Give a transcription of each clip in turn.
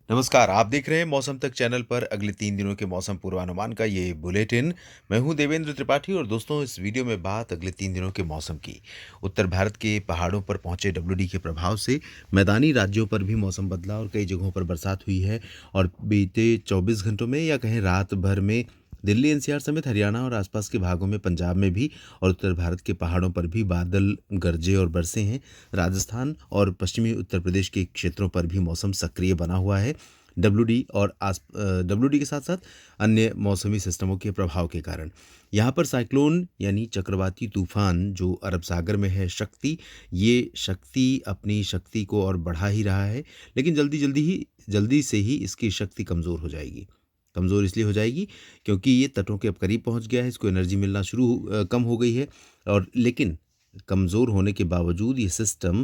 नमस्कार, आप देख रहे हैं मौसम तक चैनल पर अगले 3 दिनों के मौसम पूर्वानुमान का ये बुलेटिन। मैं हूं देवेंद्र त्रिपाठी और दोस्तों इस वीडियो में बात अगले 3 दिनों के मौसम की। उत्तर भारत के पहाड़ों पर पहुंचे डब्ल्यूडी के प्रभाव से मैदानी राज्यों पर भी मौसम बदला और कई जगहों पर बरसात हुई है और बीते 24 घंटों में या कहें रात भर में दिल्ली एनसीआर समेत हरियाणा और आसपास के भागों में, पंजाब में भी और उत्तर भारत के पहाड़ों पर भी बादल गरजे और बरसे हैं। राजस्थान और पश्चिमी उत्तर प्रदेश के क्षेत्रों पर भी मौसम सक्रिय बना हुआ है। डब्ल्यूडी के साथ साथ अन्य मौसमी सिस्टमों के प्रभाव के कारण यहाँ पर साइक्लोन यानी चक्रवाती तूफान जो अरब सागर में है ये शक्ति अपनी शक्ति को और बढ़ा ही रहा है। लेकिन जल्दी से ही इसकी शक्ति कमज़ोर हो जाएगी। कमज़ोर इसलिए हो जाएगी क्योंकि ये तटों के अब करीब पहुंच गया है, इसको एनर्जी मिलना कम हो गई है। और लेकिन कमज़ोर होने के बावजूद ये सिस्टम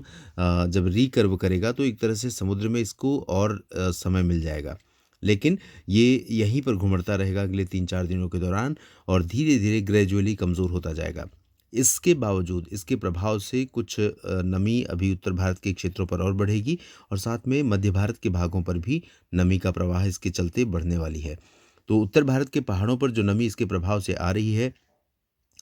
जब रिकर्व करेगा तो एक तरह से समुद्र में इसको और समय मिल जाएगा। लेकिन ये यहीं पर घुमड़ता रहेगा अगले 3-4 दिनों के दौरान और धीरे-धीरे ग्रेजुअली कमज़ोर होता जाएगा। इसके बावजूद इसके प्रभाव से कुछ नमी अभी उत्तर भारत के क्षेत्रों पर और बढ़ेगी और साथ में मध्य भारत के भागों पर भी नमी का प्रवाह इसके चलते बढ़ने वाली है। तो उत्तर भारत के पहाड़ों पर जो नमी इसके प्रभाव से आ रही है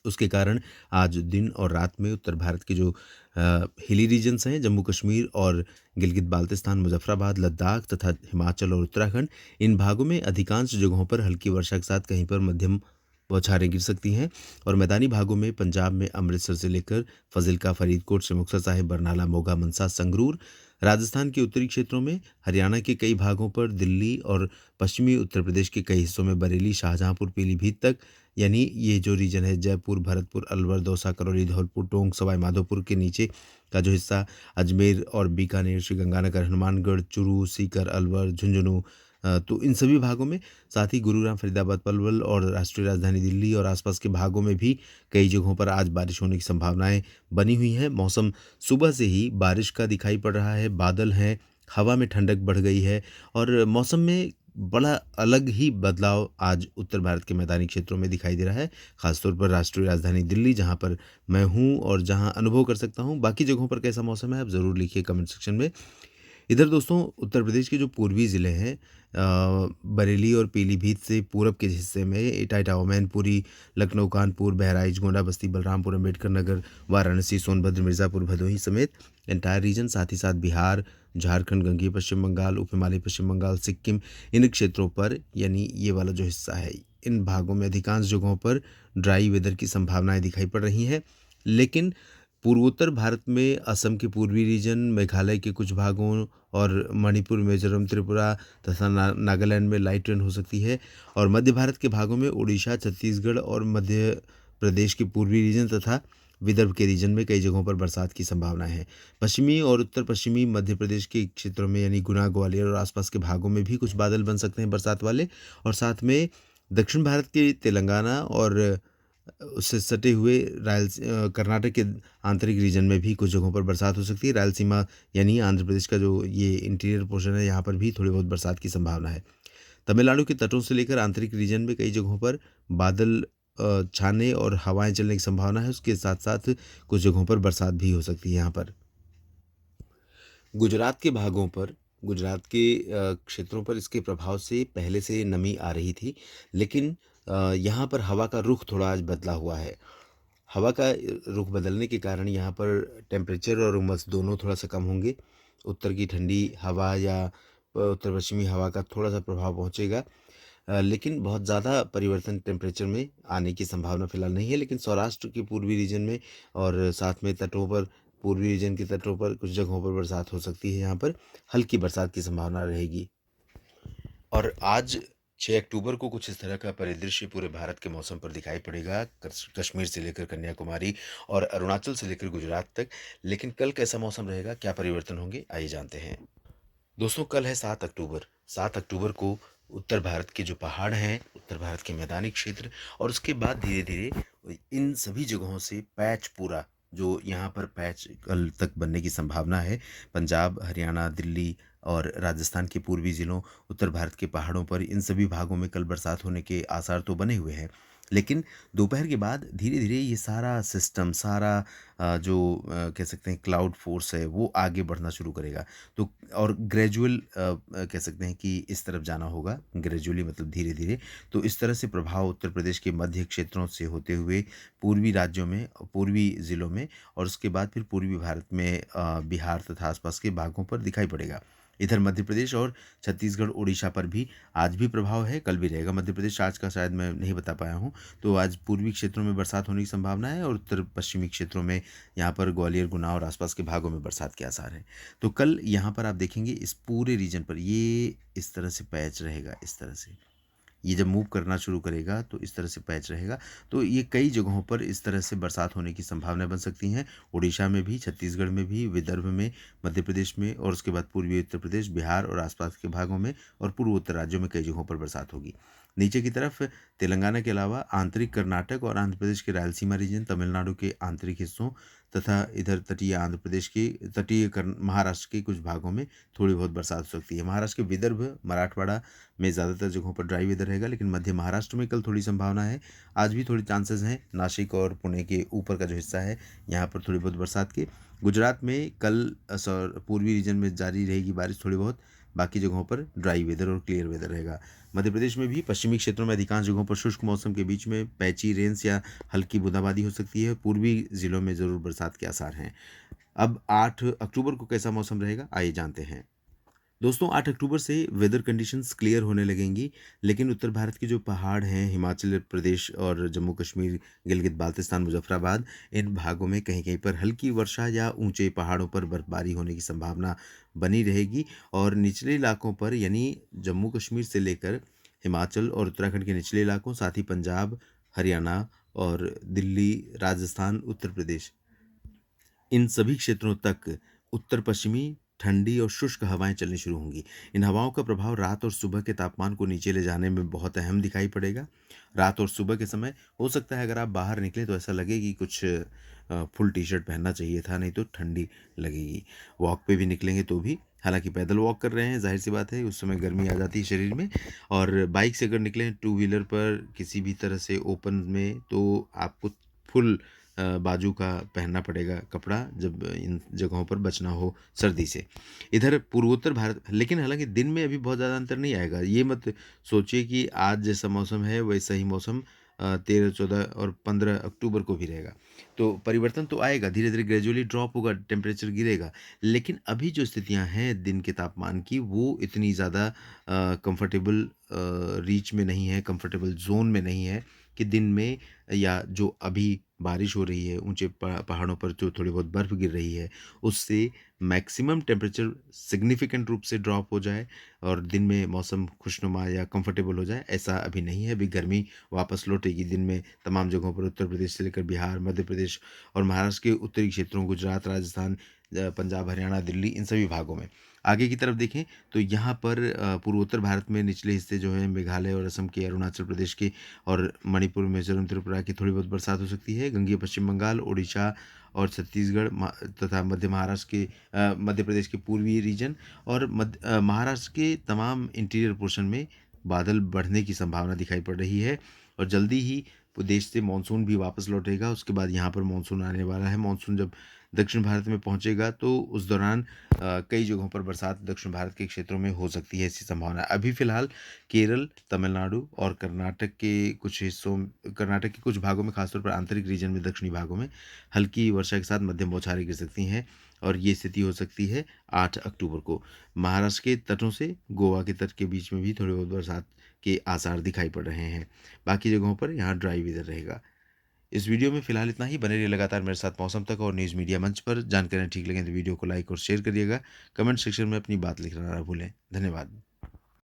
उसके कारण आज दिन और रात में उत्तर भारत के जो हिली रीजन्स हैं, जम्मू कश्मीर और गिलगित बाल्तिस्तान, मुजफ्फराबाद, लद्दाख तथा हिमाचल और उत्तराखंड, इन भागों में अधिकांश जगहों पर हल्की वर्षा के साथ कहीं पर मध्यम बौछारें गिर सकती हैं। और मैदानी भागों में पंजाब में अमृतसर से लेकर फजिल्का, फरीदकोट से मुक्तसर साहिब, बरनाला, मोगा, मनसा, संगरूर, राजस्थान के उत्तरी क्षेत्रों में, हरियाणा के कई भागों पर, दिल्ली और पश्चिमी उत्तर प्रदेश के कई हिस्सों में, बरेली, शाहजहांपुर, पीलीभीत तक, यानी ये जो रीजन है जयपुर, भरतपुर, अलवर, दौसा, करौली, धौलपुर, टोंक, सवाई माधोपुर के नीचे का जो हिस्सा, अजमेर और बीकानेर, श्रीगंगानगर, हनुमानगढ़, चूरू, सीकर, अलवर, झुंझुनू, तो इन सभी भागों में, साथ ही गुरुग्राम, फरीदाबाद, पलवल और राष्ट्रीय राजधानी दिल्ली और आसपास के भागों में भी कई जगहों पर आज बारिश होने की संभावनाएं बनी हुई हैं। मौसम सुबह से ही बारिश का दिखाई पड़ रहा है, बादल हैं, हवा में ठंडक बढ़ गई है और मौसम में बड़ा अलग ही बदलाव आज उत्तर भारत के मैदानी क्षेत्रों में दिखाई दे रहा है। खासतौर पर राष्ट्रीय राजधानी दिल्ली जहां पर मैं हूं और जहां अनुभव कर सकता हूं। बाकी जगहों पर कैसा मौसम है आप ज़रूर लिखिए कमेंट सेक्शन में। इधर दोस्तों उत्तर प्रदेश के जो पूर्वी ज़िले हैं, बरेली और पीलीभीत से पूरब के हिस्से में इटावा, मैनपुरी, लखनऊ, कानपुर, बहराइच, गोंडा, बस्ती, बलरामपुर, अम्बेडकर नगर, वाराणसी, सोनभद्र, मिर्ज़ापुर, भदोही समेत एंटायर रीजन, साथ ही साथ बिहार, झारखंड, गंगेय पश्चिम बंगाल, उप हिमालय पश्चिम बंगाल, सिक्किम, इन क्षेत्रों पर, यानी ये वाला जो हिस्सा है, इन भागों में अधिकांश जगहों पर ड्राई वेदर की संभावनाएं दिखाई पड़ रही हैं। लेकिन पूर्वोत्तर भारत में असम के पूर्वी रीजन, मेघालय के कुछ भागों और मणिपुर, मिजोरम, त्रिपुरा तथा नागालैंड में लाइट रेन हो सकती है। और मध्य भारत के भागों में उड़ीसा, छत्तीसगढ़ और मध्य प्रदेश के पूर्वी रीजन तथा विदर्भ के रीजन में कई जगहों पर बरसात की संभावना है। पश्चिमी और उत्तर पश्चिमी मध्य प्रदेश के क्षेत्रों में यानी गुना, ग्वालियर और आसपास के भागों में भी कुछ बादल बन सकते हैं बरसात वाले। और साथ में दक्षिण भारत के तेलंगाना और उससे सटे हुए कर्नाटक के आंतरिक रीजन में भी कुछ जगहों पर बरसात हो सकती है। रायलसीमा यानी आंध्र प्रदेश का जो ये इंटीरियर पोर्शन है यहाँ पर भी थोड़ी बहुत बरसात की संभावना है। तमिलनाडु के तटों से लेकर आंतरिक रीजन में कई जगहों पर बादल छाने और हवाएं चलने की संभावना है। उसके साथ साथ कुछ जगहों पर बरसात भी हो सकती है। यहाँ पर गुजरात के भागों पर, गुजरात के क्षेत्रों पर इसके प्रभाव से पहले से नमी आ रही थी। लेकिन यहाँ पर हवा का रुख थोड़ा आज बदला हुआ है। हवा का रुख बदलने के कारण यहाँ पर टेम्परेचर और उमस दोनों थोड़ा सा कम होंगे। उत्तर की ठंडी हवा या उत्तर पश्चिमी हवा का थोड़ा सा प्रभाव पहुँचेगा। लेकिन बहुत ज़्यादा परिवर्तन टेम्परेचर में आने की संभावना फिलहाल नहीं है। लेकिन सौराष्ट्र के पूर्वी रीजन में और साथ में तटों पर, पूर्वी रीजन के तटों पर कुछ जगहों पर बरसात हो सकती है। यहाँ पर हल्की बरसात की संभावना रहेगी। और आज 6 अक्टूबर को कुछ इस तरह का परिदृश्य पूरे भारत के मौसम पर दिखाई पड़ेगा, कश्मीर से लेकर कन्याकुमारी और अरुणाचल से लेकर गुजरात तक। लेकिन कल कैसा मौसम रहेगा, क्या परिवर्तन होंगे, आइए जानते हैं। दोस्तों कल है 7 अक्टूबर। 7 अक्टूबर को उत्तर भारत के जो पहाड़ हैं, उत्तर भारत के मैदानी क्षेत्र और उसके बाद धीरे धीरे इन सभी जगहों से पैच पूरा, जो यहाँ पर पैच कल तक बनने की संभावना है, पंजाब, हरियाणा, दिल्ली और राजस्थान के पूर्वी ज़िलों, उत्तर भारत के पहाड़ों पर, इन सभी भागों में कल बरसात होने के आसार तो बने हुए हैं। लेकिन दोपहर के बाद धीरे-धीरे ये सारा सिस्टम, सारा जो कह सकते हैं क्लाउड फ़ोर्स है, वो आगे बढ़ना शुरू करेगा। तो और ग्रेजुअल कह सकते हैं कि इस तरफ जाना होगा, ग्रेजुअली मतलब धीरे-धीरे। तो इस तरह से प्रभाव उत्तर प्रदेश के मध्य क्षेत्रों से होते हुए पूर्वी राज्यों में, पूर्वी ज़िलों में और उसके बाद फिर पूर्वी भारत में बिहार तथा आस-पास के भागों पर दिखाई पड़ेगा। इधर मध्य प्रदेश और छत्तीसगढ़, ओडिशा पर भी आज भी प्रभाव है, कल भी रहेगा। मध्य प्रदेश आज का शायद मैं नहीं बता पाया हूँ। तो आज पूर्वी क्षेत्रों में बरसात होने की संभावना है और उत्तर पश्चिमी क्षेत्रों में यहाँ पर ग्वालियर, गुना और आसपास के भागों में बरसात के आसार हैं। तो कल यहाँ पर आप देखेंगे इस पूरे रीजन पर ये इस तरह से पैच रहेगा, इस तरह से। ये जब मूव करना शुरू करेगा तो इस तरह से पैच रहेगा। तो ये कई जगहों पर इस तरह से बरसात होने की संभावनाएँ बन सकती हैं। उड़ीसा में भी, छत्तीसगढ़ में भी, विदर्भ में, मध्य प्रदेश में और उसके बाद पूर्वी उत्तर प्रदेश, बिहार और आसपास के भागों में और पूर्वोत्तर राज्यों में कई जगहों पर बरसात होगी। नीचे की तरफ तेलंगाना के अलावा आंतरिक कर्नाटक और आंध्र प्रदेश के रायलसीमा रीजन, तमिलनाडु के आंतरिक हिस्सों तथा इधर तटीय आंध्र प्रदेश के महाराष्ट्र के कुछ भागों में थोड़ी बहुत बरसात हो सकती है। महाराष्ट्र के विदर्भ, मराठवाड़ा में ज़्यादातर जगहों पर ड्राई वेदर रहेगा, लेकिन मध्य महाराष्ट्र में कल थोड़ी संभावना है। आज भी थोड़ी चांसेस हैं, नासिक और पुणे के ऊपर का जो हिस्सा है, यहाँ पर थोड़ी बहुत बरसात के। गुजरात में कल पूर्वी रीजन में जारी रहेगी बारिश थोड़ी बहुत, बाकी जगहों पर ड्राई वेदर और क्लियर वेदर रहेगा। मध्य प्रदेश में भी पश्चिमी क्षेत्रों में अधिकांश जगहों पर शुष्क मौसम के बीच में पैची रेन्स या हल्की बूंदाबांदी हो सकती है। पूर्वी जिलों में ज़रूर बरसात के आसार हैं। अब 8 अक्टूबर को कैसा मौसम रहेगा, आइए जानते हैं। दोस्तों 8 अक्टूबर से वेदर कंडीशंस क्लियर होने लगेंगी, लेकिन उत्तर भारत के जो पहाड़ हैं, हिमाचल प्रदेश और जम्मू कश्मीर, गिलगित बाल्टिस्तान, मुजफ्फराबाद, इन भागों में कहीं-कहीं पर हल्की वर्षा या ऊंचे पहाड़ों पर बर्फबारी होने की संभावना बनी रहेगी और निचले इलाकों पर यानी जम्मू कश्मीर से लेकर हिमाचल और उत्तराखंड के निचले इलाकों, साथ ही पंजाब, हरियाणा और दिल्ली, राजस्थान, उत्तर प्रदेश इन सभी क्षेत्रों तक उत्तर पश्चिमी ठंडी और शुष्क हवाएं चलनी शुरू होंगी। इन हवाओं का प्रभाव रात और सुबह के तापमान को नीचे ले जाने में बहुत अहम दिखाई पड़ेगा। रात और सुबह के समय हो सकता है अगर आप बाहर निकलें तो ऐसा लगे कि कुछ फुल टी-शर्ट पहनना चाहिए था, नहीं तो ठंडी लगेगी। वॉक पे भी निकलेंगे तो भी, हालाँकि पैदल वॉक कर रहे हैं, ज़ाहिर-सी बात है उस समय गर्मी आ जाती है शरीर में और बाइक से अगर निकलें टू व्हीलर पर किसी भी तरह से ओपन में तो आपको फुल बाजू का पहनना पड़ेगा कपड़ा जब इन जगहों पर बचना हो सर्दी से। इधर पूर्वोत्तर भारत लेकिन हालाँकि दिन में अभी बहुत ज़्यादा अंतर नहीं आएगा। ये मत सोचिए कि आज जैसा मौसम है वैसा ही मौसम 13, 14 और 15 अक्टूबर को भी रहेगा। तो परिवर्तन तो आएगा, धीरे-धीरे ग्रेजुअली ड्रॉप होगा, टेम्परेचर गिरेगा। लेकिन अभी जो स्थितियाँ हैं दिन के तापमान की वो इतनी ज़्यादा कंफर्टेबल रीच में नहीं है, कंफर्टेबल ज़ोन में नहीं है कि दिन में या जो अभी बारिश हो रही है, ऊँचे पहाड़ों पर जो थोड़ी बहुत बर्फ़ गिर रही है, उससे मैक्सिमम टेम्परेचर सिग्निफिकेंट रूप से ड्रॉप हो जाए और दिन में मौसम खुशनुमा या कंफर्टेबल हो जाए, ऐसा अभी नहीं है। अभी गर्मी वापस लौटेगी दिन में तमाम जगहों पर उत्तर प्रदेश से लेकर बिहार, मध्य प्रदेश और महाराष्ट्र के उत्तरी क्षेत्रों, गुजरात, राजस्थान, पंजाब, हरियाणा, दिल्ली इन सभी भागों में। आगे की तरफ देखें तो यहाँ पर पूर्वोत्तर भारत में निचले हिस्से जो हैं मेघालय और असम के, अरुणाचल प्रदेश के और मणिपुर, मिज़ोरम, त्रिपुरा की थोड़ी बहुत बरसात हो सकती है। गंगेय पश्चिम बंगाल, ओडिशा और छत्तीसगढ़ तथा मध्य महाराष्ट्र के मध्य प्रदेश के पूर्वी रीजन और महाराष्ट्र के तमाम इंटीरियर पोर्शन में बादल बढ़ने की संभावना दिखाई पड़ रही है और जल्दी ही देश से मानसून भी वापस लौटेगा। उसके बाद यहाँ पर मानसून आने वाला है। मानसून जब दक्षिण भारत में पहुँचेगा तो उस दौरान कई जगहों पर बरसात दक्षिण भारत के क्षेत्रों में हो सकती है, ऐसी संभावना है। अभी फ़िलहाल केरल, तमिलनाडु और कर्नाटक के कुछ भागों में, खासतौर पर आंतरिक रीजन में, दक्षिणी भागों में हल्की वर्षा के साथ मध्यम बौछारें गिर सकती हैं और ये स्थिति हो सकती है 8 अक्टूबर को। महाराष्ट्र के तटों से गोवा के तट के बीच में भी थोड़ी बहुत बरसात के आसार दिखाई पड़ रहे हैं। बाकी जगहों पर यहाँ ड्राई वेदर रहेगा। इस वीडियो में फ़िलहाल इतना ही। बने रहिए लगातार मेरे साथ मौसम तक और न्यूज़ मीडिया मंच पर। जानकारियाँ ठीक लगें तो वीडियो को लाइक और शेयर करिएगा। कमेंट सेक्शन में अपनी बात लिखना ना भूलें। धन्यवाद।